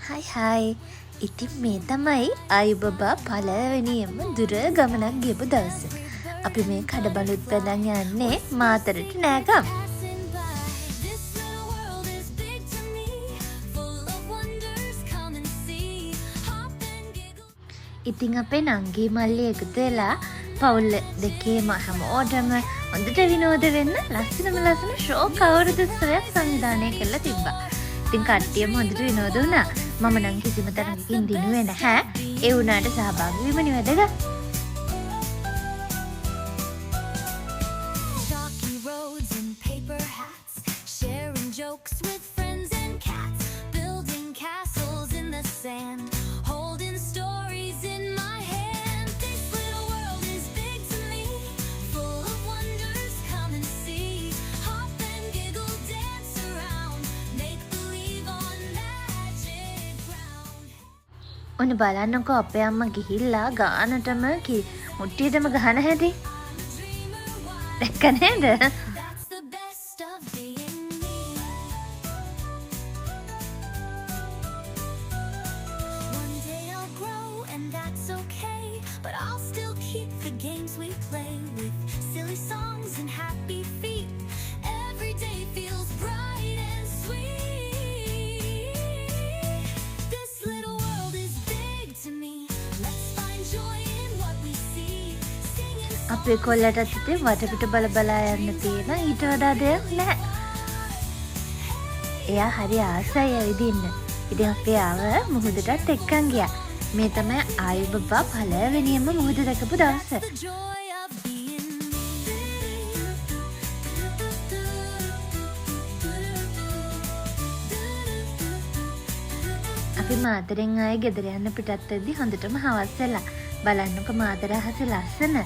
හයි හයි. ඉතින් මේ තමයි අයුබබා පළවෙනියම දුර ගමනක් ගියපු දවස. අපි මේ කඩබලුත් පැදන් යන්නේ මාතරට නෑගම්. ඉතින් අපේ නංගී මල්ලි එකතු වෙලා පවුල් දෙකේම හැමෝටම හොඳට විනෝද වෙන්න ලස්සනම ලස්සන ෂෝක් අවුරුදු උත්සවයක් සංවිධානය කරලා තිබ්බා. ඉතින් කට්ටියම හොඳට විනෝද වුණා. මම නම් කිසිම තරමකින් දිනුවේ නැහැ. ඒ වුණාට සහභාගී වීමනේ වැදගත්. ඔන්න බලන්නකෝ අපේ අම්මා ගිහිල්ලා ගානටම මුට්ටියටම ගහන හැටි. දැක්ක නේද? අපේ කොල්ලටත් ඉතින් වටපිට බල බලා යන්න තියෙන ඊට වඩා දෙයක් නැහැ. එයා හරි ආසයි ඇවිදින්න. ඉතින් අපි ආව මුහුදටත් එක්කන් ගියා. මේ තමයි අයුබබා පළවෙනියම මුහුද දැකපු දවස. අපි මාතරෙන් ආයේ ගෙදර යන්න පිටත් වෙද්දි හොඳටම හවස් වෙලා. බලන්නකො මාතර අහසේ ලස්සන.